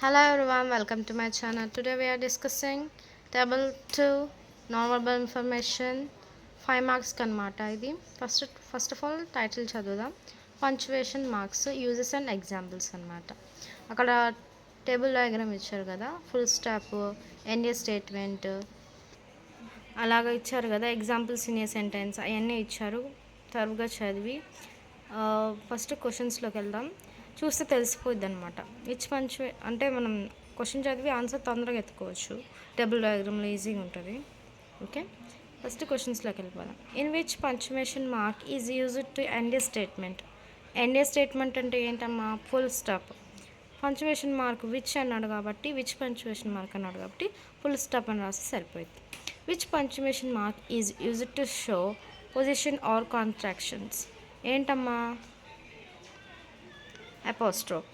Hello everyone, welcome to my channel. Today we are discussing table 2 non-verbal information 5 marks కన్నమాట. ఇది first of all title చదువుదాం. Punctuation marks uses and examples అన్నమాట. అక్కడ table diagram ఇచ్చారు కదా, full stop, end statement అలాగా ఇచ్చారు కదా, examples in a sentence అవన్నీ ఇచ్చారు. తరువుగా చదివి ఫస్ట్ క్వశ్చన్స్లోకి వెళ్దాం. చూస్తే తెలిసిపోద్ది అనమాట. అంటే మనం క్వశ్చన్ చదివి ఆన్సర్ తొందరగా ఎత్తుకోవచ్చు. టేబుల్ డయాగ్రామ్లో ఈజీగా ఉంటుంది. ఓకే, ఫస్ట్ క్వశ్చన్స్లోకి వెళ్ళిపోదాం. In which punctuation mark is used to end A statement. End A statement అంటే ఏంటమ్మా? Full stop. Punctuation mark which అన్నాడు కాబట్టి, విచ్ పంచువేషన్ మార్క్ అన్నాడు కాబట్టి ఫుల్ స్టాప్ అని రాస్తే సరిపోయింది. Which punctuation mark is used to show position or contractions. ఏంటమ్మా? apostrophe.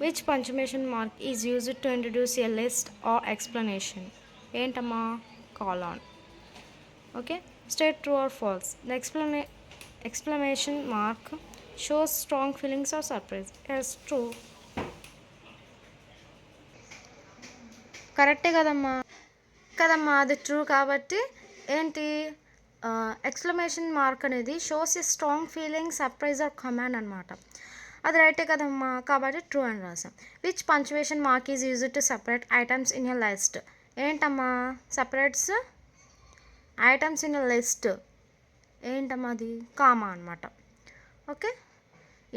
Which punctuation mark is used to introduce a list or explanation? ఏంటమ్మా? colon. Okay, state true or false. The exclamation mark shows strong feelings or surprise. Yes, true. కరెక్టే కదమ్మా. అది true కాబట్టి ఏంటి? Exclamation mark అనేది shows a strong feeling, surprise or command అనమాట. అది రైటే కదమ్మా, కాబట్టి ట్రూ అని రాసాం. Which punctuation mark is used to separate items in a list. ఏంటమ్మా? Separates items in a list. ఏంటమ్మా అది? కామా అనమాట. ఓకే,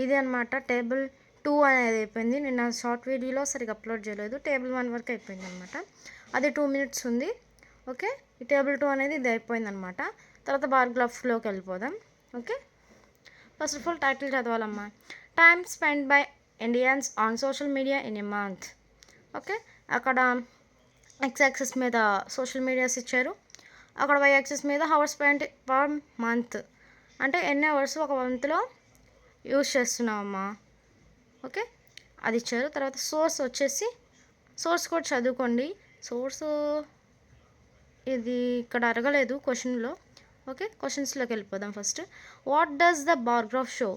ఇది అనమాట. టేబుల్ 2 అనేది అయిపోయింది. నిన్న షార్ట్ వీడియోలో సరిగ్గా అప్లోడ్ చేయలేదు. టేబుల్ 1 వరకు అయిపోయింది అనమాట. అది 2 minutes ఉంది. ఓకే, ఈ టేబుల్ 2 అనేది ఇది అయిపోయింది అనమాట. తర్వాత బార్గ్రాఫ్లోకి వెళ్ళిపోదాం. Okay, first of all title చదవాలమ్మా. Time spend by Indians on social media in a month. Okay, అక్కడ ఎక్స్ యాక్సిస్ మీద సోషల్ మీడియాస్ ఇచ్చారు, అక్కడ వై యాక్సిస్ మీద హవర్స్ స్పెండ్ పర్ మంత్, అంటే ఎన్ని అవర్స్ ఒక మంత్లో యూజ్ చేస్తున్నామమ్మా. ఓకే, అది ఇచ్చారు. తర్వాత సోర్స్ వచ్చేసి, సోర్స్ కూడా చదువుకోండి. సోర్స్ ఇది ఇక్కడ అడగలేదు క్వశ్చన్లో. ఓకే, క్వశ్చన్స్లోకి వెళ్ళిపోదాం. First, what does the bar graph show?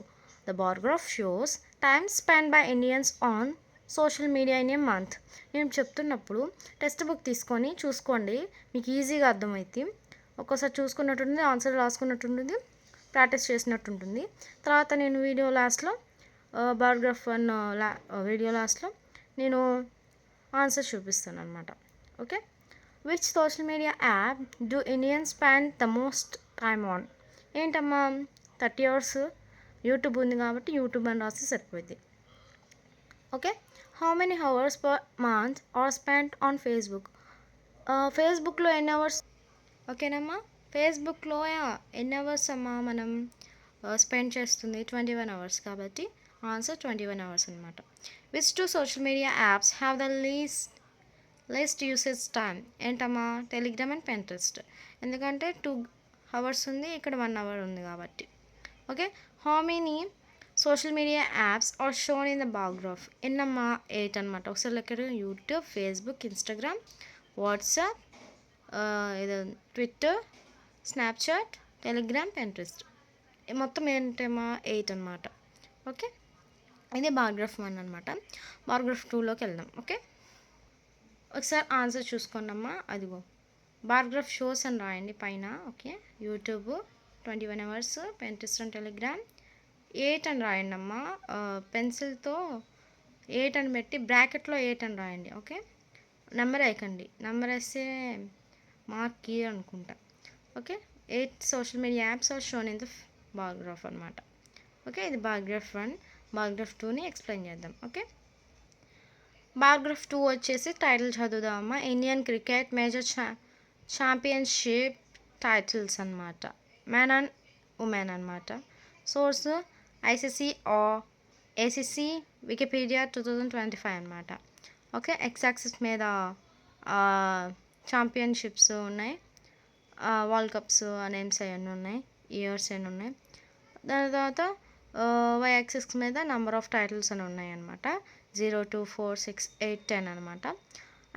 The bar graph shows time spend by Indians on social media in a month. నేను చెప్తున్నప్పుడు టెక్స్ట్ బుక్ తీసుకొని చూసుకోండి, మీకు ఈజీగా అర్థమవుతుంది. ఒక్కోసారి చూసుకున్నట్టుంటుంది, ఆన్సర్ రాసుకున్నట్టుంటుంది, ప్రాక్టీస్ చేసినట్టుంటుంది. తర్వాత నేను వీడియో లాస్ట్లో బార్గ్రాఫ్ 1 వీడియో లాస్ట్లో నేను ఆన్సర్ చూపిస్తాను అనమాట. Okay, which social media app do Indians spend the most time on? ఏంటమ్మా? 30 hours యూట్యూబ్ ఉంది కాబట్టి యూట్యూబ్ అని రాస్తే సరిపోయింది. Okay, how many hours per month or spend on Facebook? ఫేస్బుక్లో ఎన్ని అవర్స్? ఓకేనమ్మా, ఫేస్బుక్లో ఎన్ని అవర్స్ అమ్మా మనం స్పెండ్ చేస్తుంది? 21 hours కాబట్టి ఆన్సర్ 21 hours అనమాట. Which 2 social media apps have the least usage time? ఏంటమ్మా? Telegram and Pinterest. ఎందుకంటే 2 hours ఉంది, ఇక్కడ 1 hour ఉంది కాబట్టి. Okay, how many social media apps are shown in the bar graph? ఎన్నమ్మా? 8 అనమాట. ఒకసారి లెక్క. యూట్యూబ్, ఫేస్బుక్, ఇన్స్టాగ్రామ్, వాట్సాప్, ఇది ట్విట్టర్, స్నాప్చాట్, టెలిగ్రామ్, Pinterest. మొత్తం ఏంటమ్మా? 8 అనమాట. ఓకే, ఇది బార్గ్రాఫ్ 1 అనమాట. బార్గ్రాఫ్ 2లోకి వెళ్దాం. ఓకే, ఒకసారి ఆన్సర్ చూసుకోండి అమ్మా. అదిగో బార్గ్రాఫ్ షోస్ అని రాయండి పైన. Okay, YouTube 21 hours, Pinterest and Telegram 8 అని రాయండి అమ్మా. పెన్సిల్తో 8 అని పెట్టి బ్రాకెట్లో 8 అని రాయండి. ఓకే, నెంబర్ వేయకండి, నెంబర్ వేస్తే మార్క్ కీ అనుకుంటా. Okay, 8 social media apps are shown in the bar graph అనమాట. ఓకే, ఇది బార్గ్రాఫ్ 1. బార్గ్రాఫ్ 2ని ఎక్స్ప్లెయిన్ చేద్దాం. ఓకే, బార్గ్రాఫ్ 2 వచ్చేసి టైటిల్ చదువుదామమ్మా. Indian cricket major championship titles అనమాట, మెన్ అండ్ ఉమెన్ అనమాట. Source ICC or ACC, Wikipedia 2025 అనమాట. ఓకే, ఎక్స్ యాక్సిస్ మీద ఛాంపియన్షిప్స్ ఉన్నాయి, వరల్డ్ కప్స్ నేమ్స్ అవన్నీ ఉన్నాయి, ఇయర్స్ అని ఉన్నాయి. దాని తర్వాత వై యాక్సిస్ మీద నెంబర్ ఆఫ్ టైటిల్స్ అని ఉన్నాయి అనమాట. 0, 2, 4, 6, 8, 10 అనమాట.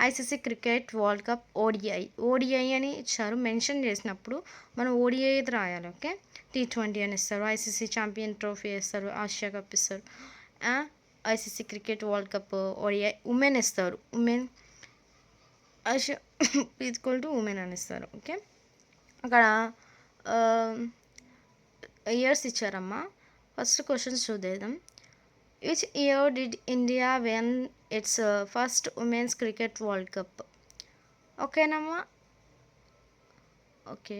ICC cricket world cup ODI అని ఇచ్చారు. మెన్షన్ చేసినప్పుడు మనం ఓడిఐ రాయాలి. ఓకే, T20 అని ఇస్తారు, ఐసీసీ ఛాంపియన్ ట్రోఫీ ఇస్తారు, ఆసియా కప్ ఇస్తారు, ICC cricket world cup ODI women ఇస్తారు. ఉమెన్ ఈక్వల్ టు ఉమెన్ అని ఇస్తారు. ఓకే, అక్కడ ఇయర్స్ ఇచ్చారమ్మా. ఫస్ట్ క్వశ్చన్స్ చూద్దాం. Which year did India win it's first women's cricket world cup? ఓకేనమ్మా. ఓకే,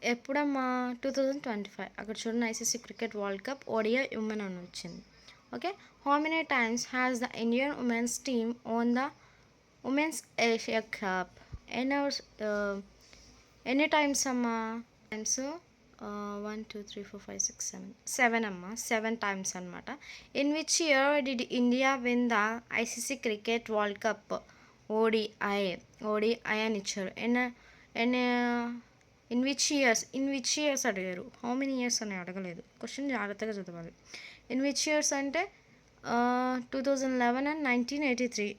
ఎప్పుడమ్మా? 2025. అక్కడ చూడండి, ICC cricket world cup ODI women అని వచ్చింది. Okay, how many times has the Indian women's team own the women's Asia cup? ఎన్ని times అమ్మా? Times 1 2 3 4 5 6 7 అమ్మా. 7 times అనమాట. In which year did India win the ICC cricket world cup ODI? ODI అని ఇచ్చారు. In which years అడిగారు. How many years అని అడగలేదు. Question జాగ్రత్తగా చదవాలి. ఇన్ విచ్ ఇయర్స్ అంటే 2011 and 1983.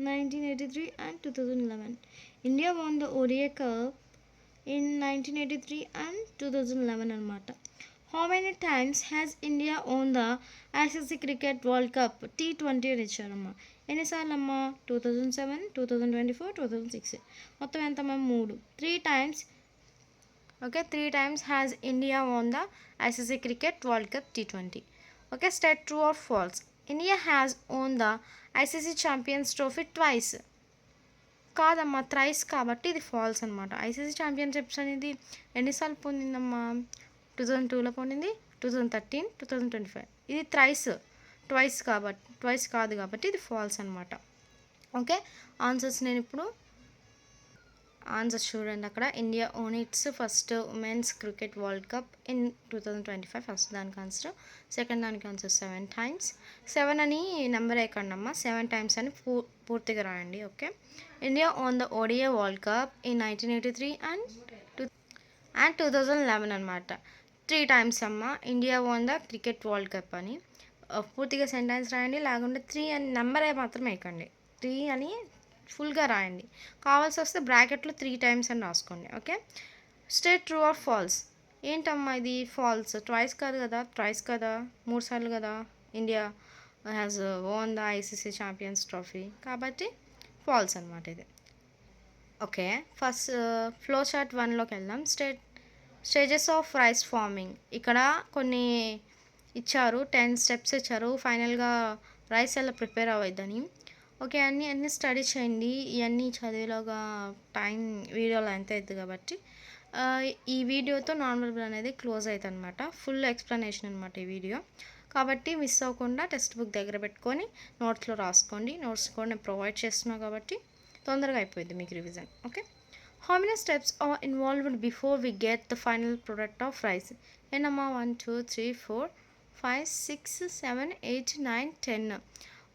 1983 and 2011. India won the ODI Cup in 1983 and 2011 అనమాట. How many times has India won the ICC Cricket World Cup? T20 అని ఇచ్చారమ్మా. ఎన్నిసార్లు అమ్మా? 2007, 2024, 2006. మొత్తం ఎంతమ్మా? 3. 3 times. Okay, 3 times has India won the ICC Cricket World Cup T20. Okay, state true or false? India has won the ICC champions trophy twice. కాదమ్మా, thrice కాబట్టి ఇది falls అనమాట. ICC championships అనేది ఎన్నిసార్లు పొందిందమ్మా? 2002లో పొందింది, 2013, 2025. ఇది ట్వైస్ కాదు కాబట్టి ఇది ఫాల్స్ అనమాట. ఓకే, ఆన్సర్స్ నేను ఇప్పుడు ఆన్సర్స్ చూడండి. అక్కడ India own it's first women's cricket world cup in 2025. First దానికి ఆన్సర్. సెకండ్ దానికి ఆన్సర్ 7 times. 7 అని నెంబర్ వేయకండి అమ్మా, 7 times అని పూర్తిగా రాయండి. Okay, India own the ODI world cup in 1983 and 2011 అనమాట. 3 times అమ్మ India own the cricket world cup అని పూర్తిగా సెంటెన్స్ రాయండి. లేకుంటే 3 అని నెంబర్ మాత్రం వేయకండి. 3 అని ఫుల్గా రాయండి. కావాల్సి వస్తే బ్రాకెట్లో 3 times అని రాసుకోండి. Okay, state true or false? ఏంటమ్మా ఇది ఫాల్స్? ట్వైస్ కాదు కదా, థ్రైస్ కదా, 3 సార్లు కదా India has own the ICC champions trophy, కాబట్టి ఫాల్స్ అనమాట ఇది. ఓకే, ఫస్ట్ ఫ్లో చార్ట్ 1లోకి వెళ్దాం. Stages of rice farming. ఇక్కడ కొన్ని ఇచ్చారు, 10 steps ఇచ్చారు ఫైనల్గా రైస్ ఎలా ప్రిపేర్ అవ్వద్దని. ఓకే, అన్నీ స్టడీ చేయండి. ఇవన్నీ చదివేలాగా టైం వీడియోలో ఎంత అవుతుంది కాబట్టి ఈ వీడియోతో నార్మల్ అనేది క్లోజ్ అవుతుంది అనమాట. ఫుల్ ఎక్స్ప్లెనేషన్ అనమాట ఈ వీడియో. కాబట్టి మిస్ అవ్వకుండా టెక్స్ట్ బుక్ దగ్గర పెట్టుకొని నోట్స్లో రాసుకోండి. నోట్స్ కూడా నేను ప్రొవైడ్ చేస్తున్నాను కాబట్టి తొందరగా అయిపోయింది మీకు revision. Okay, how many steps are involved before we get the final product of rice? ఏనమ్మా? 1 2 3 4 5 6 7 8 9 10.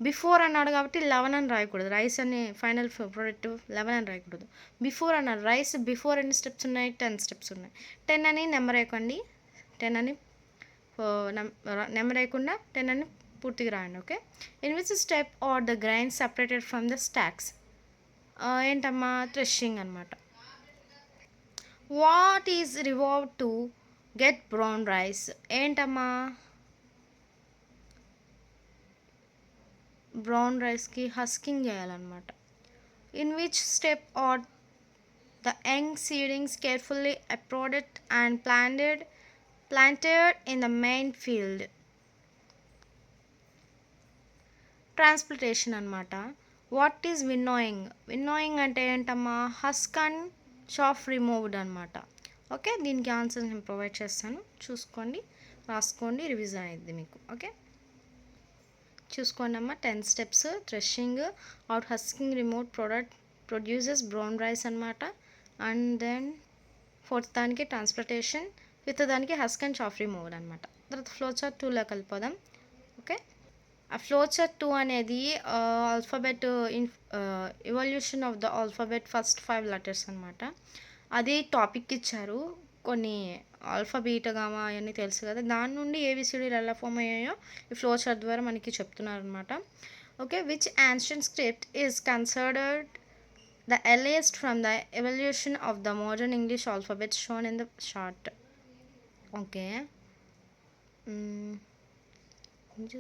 బిఫోర్ అన్నాడు కాబట్టి 11 అని రాయకూడదు. రైస్ అనే ఫైనల్ ప్రోడక్ట్ 11 అని రాయకూడదు. బిఫోర్ అన్నాడు. రైస్ బిఫోర్ ఎన్ని స్టెప్స్ ఉన్నాయి? 10 steps ఉన్నాయి. 10 అని నెంబర్ వేయకండి. 10 అని నెంబర్ వేయకుండా 10 అని పూర్తిగా రాయండి. Okay, in which step are the grain separated from the stalks? ఏంటమ్మా? థ్రెషింగ్ అనమాట. What is revolve to get brown rice? ఏంటమ్మా? బ్రౌన్ రైస్కి హస్కింగ్ చేయాలన్నమాట. In which step are the young seedlings carefully uprooted and planted in the main field? Transplantation అనమాట. What is winnowing? Winnowing అంటే ఏంటమ్మా? Husk and chaff removed అనమాట. Okay, దీనికి answer నేను provide చేస్తాను, చూసుకోండి, రాసుకోండి, రివిజన్ అయ్యింది మీకు. ఓకే, చూసుకోండి అమ్మ. 10 steps. Threshing, out husking, remove produces brown rice అనమాట. అండ్ దెన్ 4th దానికి ట్రాన్స్ప్లాంటేషన్, 5th దానికి హస్క్ అండ్ షాఫ్ రిమూవ్డ్ అనమాట. తర్వాత ఫ్లో చార్ట్ 2లోకి వెళ్ళిపోదాం. ఓకే, ఆ ఫ్లో చార్ట్ 2 అనేది alphabet evolution of the alphabet first 5 letters అనమాట. అది టాపిక్ ఇచ్చారు. కొన్ని ఆల్ఫా బీటా గామా అవన్నీ తెలుసు కదా, దాని నుండి ఏబిసిడీలు ఎలా ఫామ్ అయ్యాయో ఈ ఫ్లో చార్ట్ ద్వారా మనకి చెప్తున్నారు అనమాట. Okay, which ancient script is considered the earliest from the evolution of the modern English alphabet shown in the chart? Okay,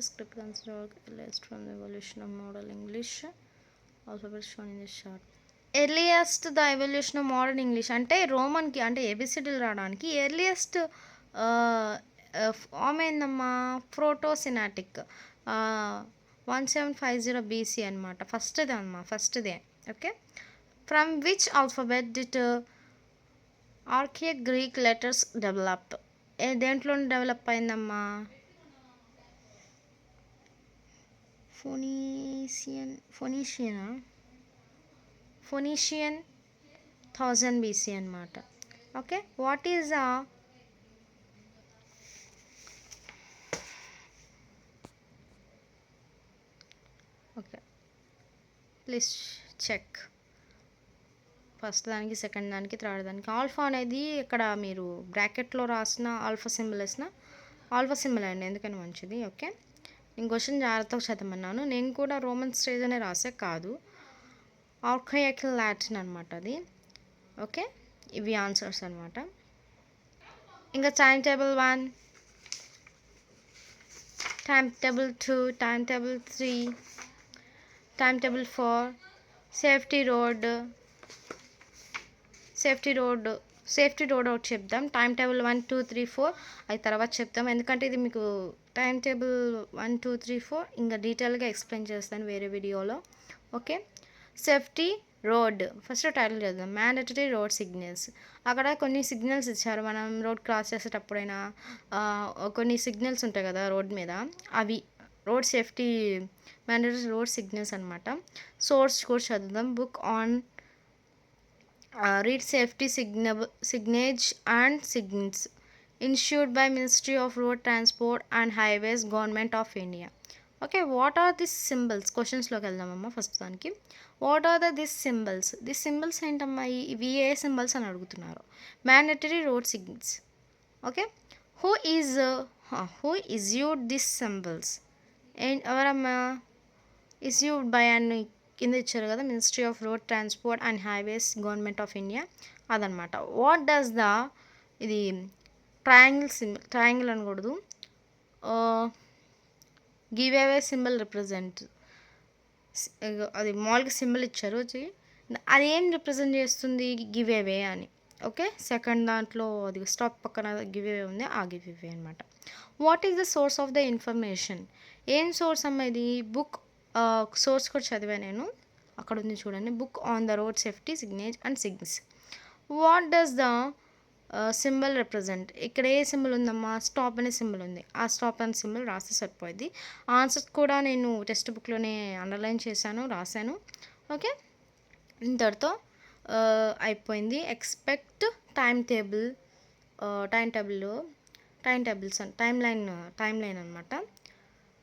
script considered earliest from the evolution of modern English. Alphabet shown in this chart. Earliest the evolution of modern English అంటే రోమన్కి అంటే ఏబిసిడీలు రావడానికి earliest form ఏందమ్మా ప్రోటోసినాటిక్ 1750 BC అనమాట. ఫస్ట్దే okay. From which alphabet did archaic Greek letters develop? దేంట్లో develop అయిందమ్మా? Phoenician 1000 BC అనమాట. Okay. What is okay please check first దానికి, సెకండ్ దానికి, థర్డ్ దానికి. ఆల్ఫా అనేది ఇక్కడ మీరు బ్రాకెట్లో రాసిన ఆల్ఫా సింబల్ వేసిన ఆల్ఫా సింబల్ అండి, ఎందుకని మంచిది. ఓకే. నేను క్వశ్చన్ జాగ్రత్తగా చదవమన్నాను. నేను కూడా రోమన్ స్టేజ్ అనే రాసే కాదు, ఆర్కైక్ లాటిన్ అనమాట అది. ఓకే. ఇవి ఆన్సర్స్ అనమాట. ఇంకా time table 1, time table 2, time table 3, time table 4, safety road ఒకటి చెప్దాం. టైం టేబుల్ 1, 2, 3, 4 అది తర్వాత చెప్తాం, ఎందుకంటే ఇది మీకు టైం టేబుల్ 1, 2, 3, 4 ఇంకా డీటెయిల్గా ఎక్స్ప్లెయిన్ చేస్తాను వేరే వీడియోలో. Okay. Safety road first title చేద్దాం. Mandatory road signals. అక్కడ కొన్ని సిగ్నల్స్ ఇచ్చారు, మనం రోడ్ క్రాస్ చేసేటప్పుడైనా కొన్ని సిగ్నల్స్ ఉంటాయి కదా రోడ్ మీద, అవి road safety mandatory road signals అనమాట. సోర్స్ కూడా చదువుదాం. Book on read safety signage and signals issued by Ministry of Road Transport and Highways, Government of India. Okay. What are this symbols? క్వశ్చన్స్లోకి వెళ్దామమ్మా. First దానికి what are this symbols ఏంటమ్మా? ఇవి ఏ symbols అని అడుగుతున్నారు. Mandatory road signals. Okay. Who issued this symbols? ఎవరమ్మా? Issued by అని కింద ఇచ్చారు కదా, ministry of road transport and highways, government of India, అదనమాట. వాట్ డస్ ద ఇది ట్రయాంగిల్ అనకూడదు, గివ్ అవే సింబల్ రిప్రజెంట్. అది మామూలుగా సింబల్ ఇచ్చారు, అది ఏం రిప్రజెంట్ చేస్తుంది? గివ్ అవే అని. ఓకే. సెకండ్ దాంట్లో అది స్టాప్ పక్కన గివ్ అవే ఉంది, ఆ గివ్ అవే అనమాట. What is the source of the information? ఏం సోర్స్ అమ్మ ఇది? బుక్ సోర్స్ కూడా చదివా నేను, అక్కడ ఉంది చూడండి. Book on the road safety signage and signals. What does the symbol represent? ఇక్కడ ఏ సింబల్ ఉందమ్మా? స్టాప్ అనే సింబల్ ఉంది, ఆ స్టాప్ అనే సింబల్ రాస్తే సరిపోయింది. ఆన్సర్స్ కూడా నేను టెక్స్ట్ బుక్లోనే అండర్లైన్ చేశాను, రాశాను. ఓకే. ఇంతటితో అయిపోయింది. ఎక్స్పెక్ట్ టైం లైన్ అనమాట.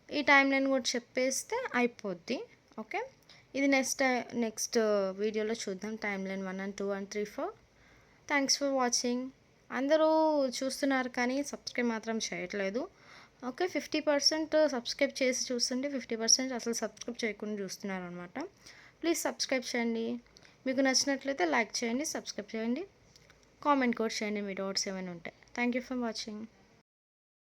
ఈ టైం లైన్ కూడా చెప్పేస్తే అయిపోద్ది. ఓకే. ఇది నెక్స్ట్ వీడియోలో చూద్దాం. Time line 1 and 2 and 3, 4. Thanks for watching. అందరూ చూస్తున్నారు కానీ సబ్స్క్రైబ్ మాత్రం చేయట్లేదు. ఓకే. 50% సబ్స్క్రైబ్ చేసి చూస్తుంటే 50% అసలు సబ్స్క్రైబ్ చేయకుండా చూస్తున్నారు అనమాట. ప్లీజ్ సబ్స్క్రైబ్ చేయండి. మీకు నచ్చినట్లయితే లైక్ చేయండి, సబ్స్క్రైబ్ చేయండి, కామెంట్ కూడా చేయండి మీ డౌట్స్ ఏమైనా ఉంటే. Thank you for watching.